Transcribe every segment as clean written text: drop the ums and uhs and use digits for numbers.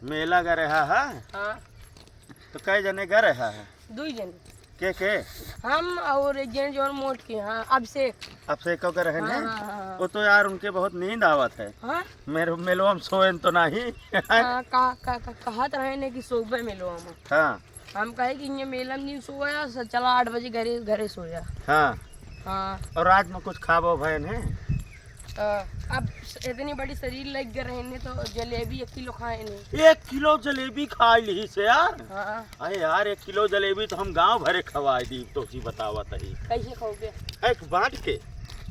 मेला गा रहा है। हाँ तो कई जने गा रहा है? 2 जन के हम और एक जन जो मोट के। हाँ अब से अब से को रहे हाँ, हैं। हाँ, हाँ, वो तो यार उनके बहुत नींद आवत है। हाँ, मेरे मेलो हम सोएन तो नहीं। हाँ, कहत रहे ने कि सुबह मिलो हाँ हम कहे कि ये मेला में नहीं सोया चला 8 बजे घरे घरे सोया। हाँ। हाँ और आज में कुछ खाबो भयन है? अब इतनी बड़ी शरीर लग गए रहने तो जलेबी 1 किलो खाए नहीं। 1 किलो जलेबी खा ली से यार। हाँ अरे यार 1 किलो जलेबी तो हम गांव भरे खवा दी। तो जी बतावत है कैसे खाओगे? एक बांट के।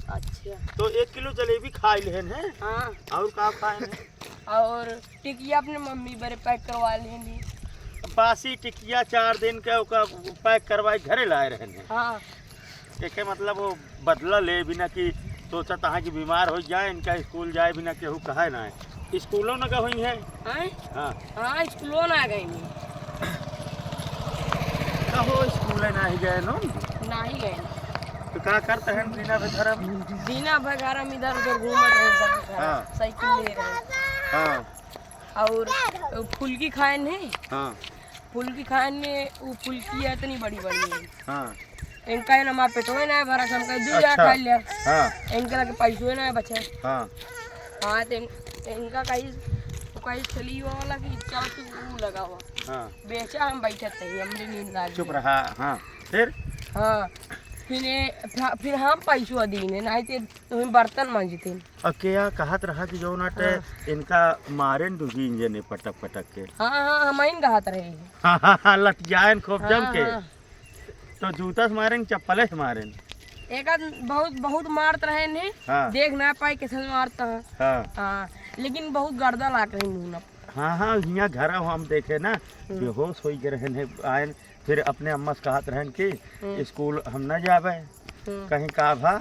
अच्छा तो 1 किलो जलेबी खा लेन है। हाँ और का खाए हैं? और टिकिया अपने मम्मी बड़े पैक करवा लेनी। बासी टिकिया 4 दिन के ओका पैक करवाए घरे लाए रहे हैं। हाँ देखे मतलब वो बदला ले बिना कि सोचा तहाँ की बीमार हो जाए इनका स्कूल जाए बिना केहू कहे ना है। स्कूलों न हुई है। हाँ हाँ स्कूलों ना गए नहीं। कहो स्कूल ना ही गए नो। ना ही गए तो क्या करते हैं दीना बेधर? दीना भगार हम इधर उधर घूमत रहे सब। हाँ। साइकिल ले रहे। हाँ और फुल्की खाए नहीं। हाँ फुल्की खाए ने वो फुल्की इतनी बड़ी बड़ी है। हाँ। इनका है ना माँ पेटो ना भरा हम कह दूर जा अच्छा। खा लिया। हाँ इनके लगे पैसों ना बचे। हाँ हाँ तो इनका कहीं चली वाला कि चल तू लगा हुआ। हाँ। बेचा हम बैठे थे हमने नींद आ चुप रहा। हाँ फिर? हाँ फिर हम पैसों दीने नहीं तो तुम्हें बर्तन मांजते। क्या कहत रहा कि जो नाटे इनका मारेन दुगी इंजने पटक पटक के। हाँ हाँ हम इन कहत रहे। हाँ हाँ हाँ लट जाए खूब जम के। हाँ। तो जूता से मारेन चप्पले से मारेन? एक बहुत बहुत मारते रहे ने। हाँ देख ना पाए कैसे मारता है। हाँ हाँ लेकिन बहुत गर्दा लाग रही नूना। हाँ हाँ यहाँ घर हम देखे ना बेहोश हो गए रहन आए। फिर अपने अम्मा से कहत रहन कि स्कूल हम न जावे। कहीं का भा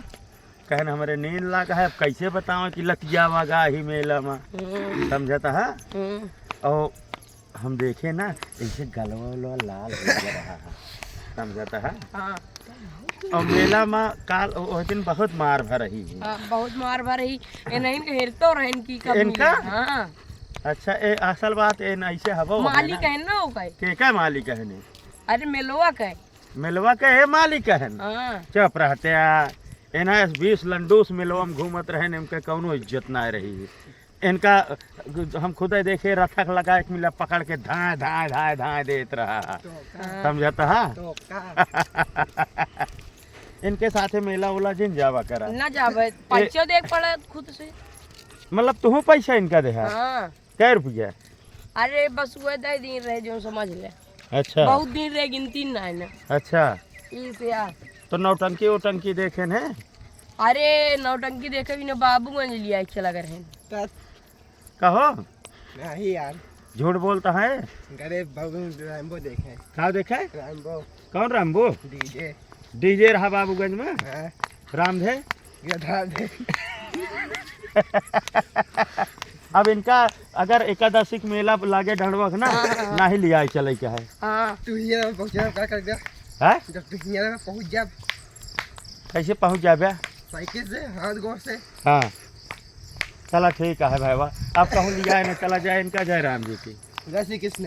कहन हमारे नींद लगा है। कैसे बताओ कि लतिया वगा ही मेला में समझता है। और हम देखे ना ऐसे गलवा उलवा लाल हो रहा है समझता है। हाँ और मेला में काल उस दिन बहुत मार भर रही है। हाँ, बहुत मार भर रही नहीं हेरतो रहन की कब इनका? हाँ अच्छा ए असल बात ए ऐसे हवा मालिक है ना वो कहे। के मालिक है? अरे मेलवा कहे। मिलवा के है मालिक है। हाँ चुप रहते एना 20 लंडूस मिलवा में घूमत रहे इनके कौनो इज्जत ना रही है। इनका हम खुद ही देखे रथक लगा एक मिला पकड़ के धाए धाए धाए धाए देत रहा समझता है। इनके साथे मेला उला जिन जावा करा ना जावे पैसा देख पड़ा खुद से। मतलब तुम पैसा इनका दे? हाँ कै रुपया? अरे बस वो 10 दिन रहे जो समझ ले। अच्छा बहुत दिन रहे गिनती ना है ना। अच्छा इस यार तो नौटंकी वोटंकी देखे ने? अरे नौटंकी देखे भी ना बाबूगंज लिया चला कर है। कहो नहीं यार झूठ बोलता है। गरीब बाबू रैम्बो देखे। क्या देखा है? रैम्बो कौन रामबो? डीजे डीजे रहा बाबूगंज में? हाँ रामधे गधा दे। अब इनका अगर एकादशी के मेला लागे ढंडवक ना ना ही लिया चले क्या है। हाँ तू यहाँ में पहुँच जा क्या कर गया? है जब तू यहाँ में पहुँच जा कैसे पहुंच जाबे? साइकिल से हाथ गोड़ से। हाँ चला ठीक है भाई। अब कहूँ लिया है ना चला जाए इनका जय राम जी की। जय श्री कृष्ण।